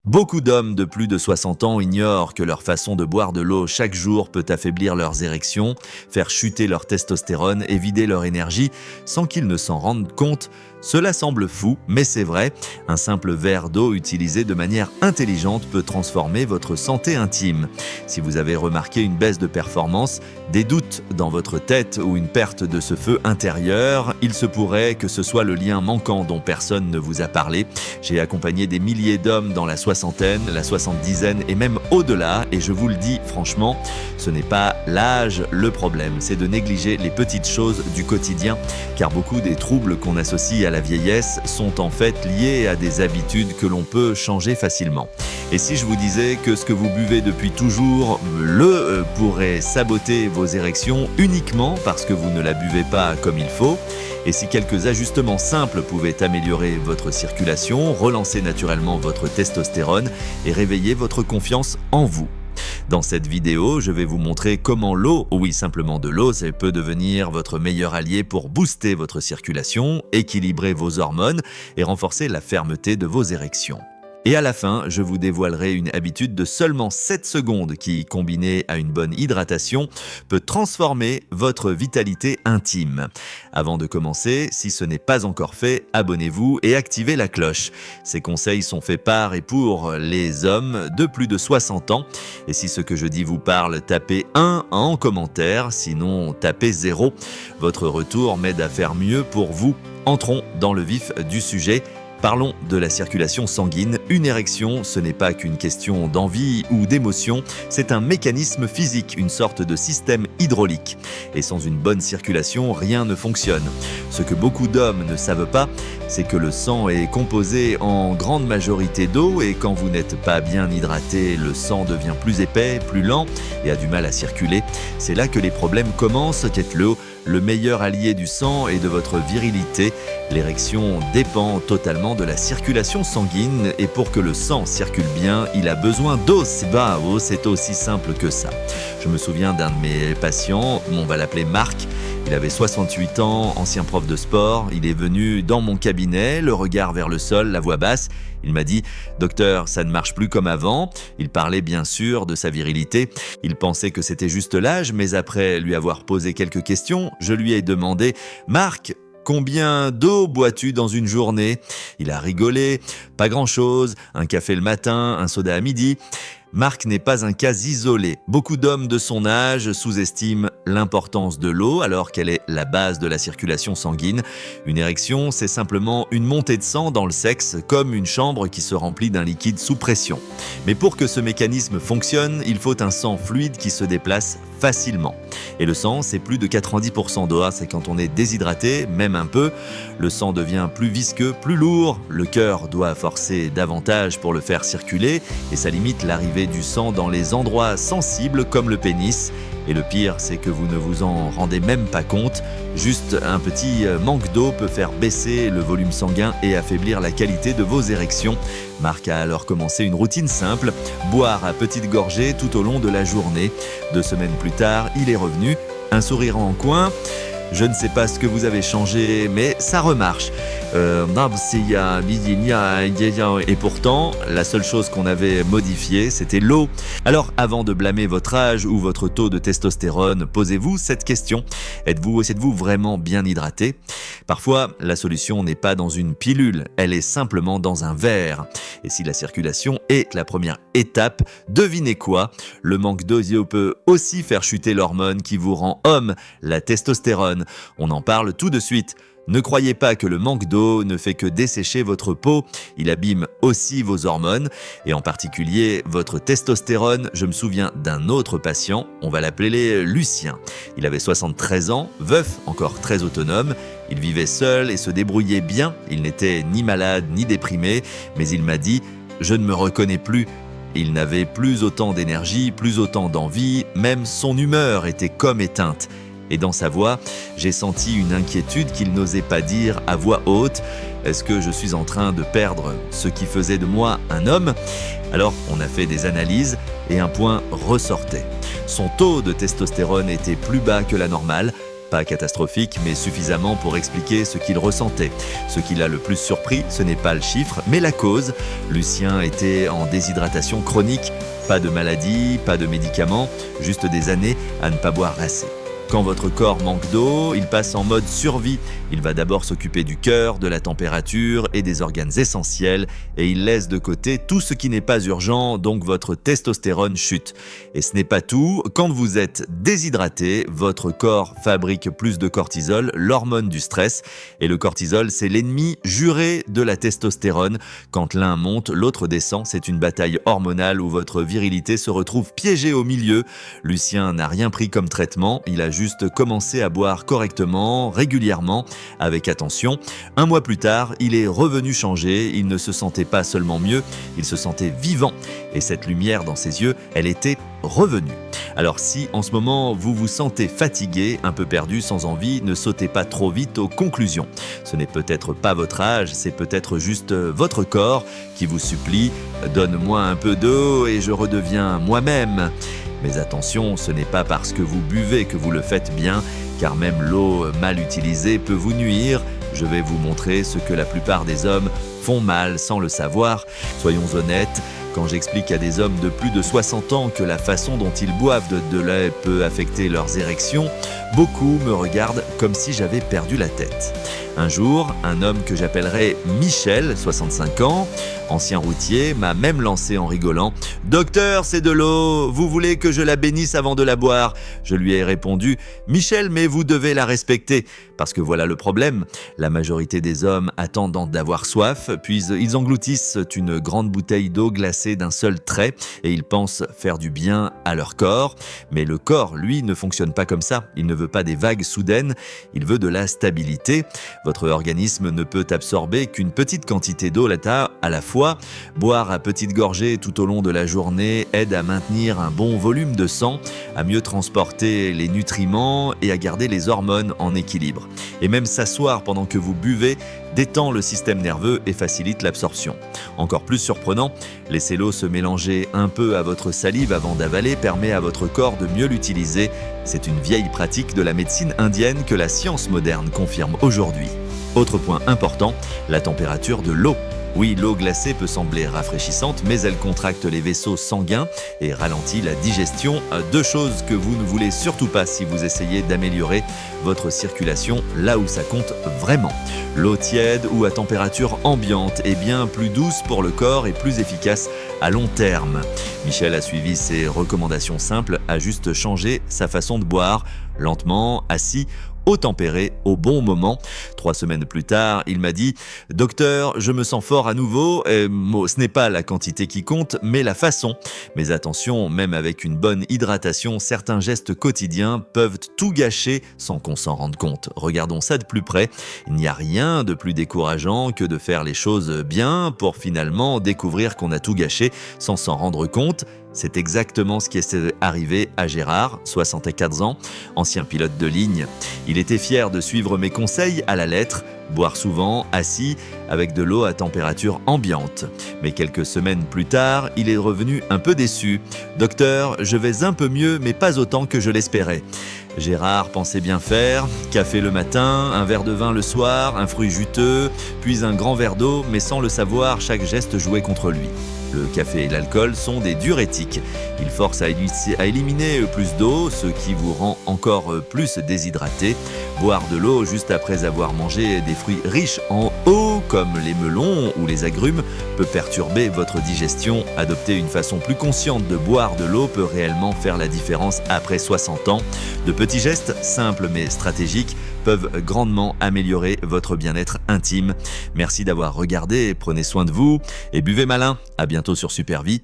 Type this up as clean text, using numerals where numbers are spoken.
Beaucoup d'hommes de plus de 60 ans ignorent que leur façon de boire de l'eau chaque jour peut affaiblir leurs érections, faire chuter leur testostérone et vider leur énergie sans qu'ils ne s'en rendent compte. Cela semble fou, mais c'est vrai, un simple verre d'eau utilisé de manière intelligente peut transformer votre santé intime. Si vous avez remarqué une baisse de performance, des doutes dans votre tête ou une perte de ce feu intérieur, il se pourrait que ce soit le lien manquant dont personne ne vous a parlé. J'ai accompagné des milliers d'hommes dans la soixantaine, la soixante-dizaine et même au-delà, et je vous le dis franchement, ce n'est pas l'âge le problème, c'est de négliger les petites choses du quotidien, car beaucoup des troubles qu'on associe à la vieillesse sont en fait liés à des habitudes que l'on peut changer facilement. Et si je vous disais que ce que vous buvez depuis toujours pourrait saboter vos érections uniquement parce que vous ne la buvez pas comme il faut, et si quelques ajustements simples pouvaient améliorer votre circulation, relancer naturellement votre testostérone et réveiller votre confiance en vous. Dans cette vidéo, je vais vous montrer comment l'eau, oui simplement de l'eau, ça peut devenir votre meilleur allié pour booster votre circulation, équilibrer vos hormones et renforcer la fermeté de vos érections. Et à la fin, je vous dévoilerai une habitude de seulement 7 secondes qui, combinée à une bonne hydratation, peut transformer votre vitalité intime. Avant de commencer, si ce n'est pas encore fait, abonnez-vous et activez la cloche. Ces conseils sont faits par et pour les hommes de plus de 60 ans. Et si ce que je dis vous parle, tapez 1 en commentaire, sinon tapez 0. Votre retour m'aide à faire mieux pour vous. Entrons dans le vif du sujet. Parlons de la circulation sanguine. Une érection, ce n'est pas qu'une question d'envie ou d'émotion, c'est un mécanisme physique, une sorte de système hydraulique. Et sans une bonne circulation, rien ne fonctionne. Ce que beaucoup d'hommes ne savent pas, c'est que le sang est composé en grande majorité d'eau et quand vous n'êtes pas bien hydraté, le sang devient plus épais, plus lent et a du mal à circuler. C'est là que les problèmes commencent. L'eau, le meilleur allié du sang et de votre virilité. L'érection dépend totalement de la circulation sanguine et pour que le sang circule bien, il a besoin d'eau. C'est aussi simple que ça. Je me souviens d'un de mes patients, on va l'appeler Marc. Il avait 68 ans, ancien prof de sport. Il est venu dans mon cabinet, le regard vers le sol, la voix basse. Il m'a dit « Docteur, ça ne marche plus comme avant ». Il parlait bien sûr de sa virilité. Il pensait que c'était juste l'âge, mais après lui avoir posé quelques questions, je lui ai demandé « Marc, combien d'eau bois-tu dans une journée ?» Il a rigolé. « Pas grand-chose, un café le matin, un soda à midi ». Marc n'est pas un cas isolé. Beaucoup d'hommes de son âge sous-estiment l'importance de l'eau alors qu'elle est la base de la circulation sanguine. Une érection, c'est simplement une montée de sang dans le sexe, comme une chambre qui se remplit d'un liquide sous pression. Mais pour que ce mécanisme fonctionne, il faut un sang fluide qui se déplace facilement. Et le sang, c'est plus de 90% d'eau. C'est quand on est déshydraté, même un peu, le sang devient plus visqueux, plus lourd. Le cœur doit forcer davantage pour le faire circuler et ça limite l'arrivée du sang dans les endroits sensibles comme le pénis. Et le pire, c'est que vous ne vous en rendez même pas compte. Juste un petit manque d'eau peut faire baisser le volume sanguin et affaiblir la qualité de vos érections. Marc a alors commencé une routine simple, boire à petites gorgées tout au long de la journée. 2 semaines plus tard, il est revenu, un sourire en coin. Je ne sais pas ce que vous avez changé, mais ça remarche. Et pourtant, la seule chose qu'on avait modifiée, c'était l'eau. Alors, avant de blâmer votre âge ou votre taux de testostérone, posez-vous cette question. Êtes-vous vraiment bien hydraté ? Parfois, la solution n'est pas dans une pilule, elle est simplement dans un verre. Et si la circulation est la première étape, devinez quoi ? Le manque d'eau peut aussi faire chuter l'hormone qui vous rend homme, la testostérone. On en parle tout de suite. Ne croyez pas que le manque d'eau ne fait que dessécher votre peau, il abîme aussi vos hormones, et en particulier votre testostérone. Je me souviens d'un autre patient, on va l'appeler Lucien. Il avait 73 ans, veuf, encore très autonome, il vivait seul et se débrouillait bien, il n'était ni malade ni déprimé, mais il m'a dit « Je ne me reconnais plus ». Il n'avait plus autant d'énergie, plus autant d'envie, même son humeur était comme éteinte. Et dans sa voix, j'ai senti une inquiétude qu'il n'osait pas dire à voix haute. Est-ce que je suis en train de perdre ce qui faisait de moi un homme ? Alors, on a fait des analyses et un point ressortait. Son taux de testostérone était plus bas que la normale. Pas catastrophique, mais suffisamment pour expliquer ce qu'il ressentait. Ce qui l'a le plus surpris, ce n'est pas le chiffre, mais la cause. Lucien était en déshydratation chronique. Pas de maladie, pas de médicaments, juste des années à ne pas boire assez. Quand votre corps manque d'eau, il passe en mode survie. Il va d'abord s'occuper du cœur, de la température et des organes essentiels et il laisse de côté tout ce qui n'est pas urgent, donc votre testostérone chute. Et ce n'est pas tout, quand vous êtes déshydraté, votre corps fabrique plus de cortisol, l'hormone du stress. Et le cortisol, c'est l'ennemi juré de la testostérone. Quand l'un monte, l'autre descend. C'est une bataille hormonale où votre virilité se retrouve piégée au milieu. Lucien n'a rien pris comme traitement, il a juste commencé à boire correctement, régulièrement, avec attention. Un mois plus tard, il est revenu changer, il ne se sentait pas seulement mieux, il se sentait vivant. Et cette lumière dans ses yeux, elle était revenue. Alors si en ce moment vous vous sentez fatigué, un peu perdu, sans envie, ne sautez pas trop vite aux conclusions. Ce n'est peut-être pas votre âge, c'est peut-être juste votre corps qui vous supplie « Donne-moi un peu d'eau et je redeviens moi-même ». Mais attention, ce n'est pas parce que vous buvez que vous le faites bien, car même l'eau mal utilisée peut vous nuire. Je vais vous montrer ce que la plupart des hommes font mal sans le savoir. Soyons honnêtes, quand j'explique à des hommes de plus de 60 ans que la façon dont ils boivent de lait peut affecter leurs érections, beaucoup me regardent comme si j'avais perdu la tête. Un jour, un homme que j'appellerai Michel, 65 ans, ancien routier, m'a même lancé en rigolant « Docteur, c'est de l'eau, vous voulez que je la bénisse avant de la boire ?» Je lui ai répondu « Michel, mais vous devez la respecter. » Parce que voilà le problème, la majorité des hommes attendent d'avoir soif, puis ils engloutissent une grande bouteille d'eau glacée d'un seul trait et ils pensent faire du bien à leur corps. Mais le corps, lui, ne fonctionne pas comme ça. Il ne veut pas des vagues soudaines, il veut de la stabilité. Votre organisme ne peut absorber qu'une petite quantité d'eau à la fois. Boire à petites gorgées tout au long de la journée aide à maintenir un bon volume de sang, à mieux transporter les nutriments et à garder les hormones en équilibre. Et même s'asseoir pendant que vous buvez détend le système nerveux et facilite l'absorption. Encore plus surprenant, laisser l'eau se mélanger un peu à votre salive avant d'avaler permet à votre corps de mieux l'utiliser. C'est une vieille pratique de la médecine indienne que la science moderne confirme aujourd'hui. Autre point important, la température de l'eau. Oui, l'eau glacée peut sembler rafraîchissante, mais elle contracte les vaisseaux sanguins et ralentit la digestion. Deux choses que vous ne voulez surtout pas si vous essayez d'améliorer votre circulation là où ça compte vraiment. L'eau tiède ou à température ambiante est bien plus douce pour le corps et plus efficace à long terme. Michel a suivi ses recommandations simples, a juste changé sa façon de boire, lentement, assis, eau tempérée au bon moment. 3 semaines plus tard, il m'a dit « Docteur, je me sens fort à nouveau. Ce n'est pas la quantité qui compte, mais la façon. Mais attention, même avec une bonne hydratation, certains gestes quotidiens peuvent tout gâcher sans qu'on s'en rende compte. Regardons ça de plus près. Il n'y a rien de plus décourageant que de faire les choses bien pour finalement découvrir qu'on a tout gâché sans s'en rendre compte. C'est exactement ce qui est arrivé à Gérard, 64 ans, ancien pilote de ligne. Il était fier de suivre mes conseils à la lettre, boire souvent, assis, avec de l'eau à température ambiante. Mais quelques semaines plus tard, il est revenu un peu déçu. « Docteur, je vais un peu mieux, mais pas autant que je l'espérais. » Gérard pensait bien faire, café le matin, un verre de vin le soir, un fruit juteux, puis un grand verre d'eau, mais sans le savoir, chaque geste jouait contre lui. Le café et l'alcool sont des diurétiques. Ils forcent à éliminer plus d'eau, ce qui vous rend encore plus déshydraté. Boire de l'eau juste après avoir mangé des fruits riches en eau, comme les melons ou les agrumes, peut perturber votre digestion. Adopter une façon plus consciente de boire de l'eau peut réellement faire la différence après 60 ans. De petits gestes, simples mais stratégiques, peuvent grandement améliorer votre bien-être intime. Merci d'avoir regardé, prenez soin de vous et buvez malin. À bientôt sur Super Vie.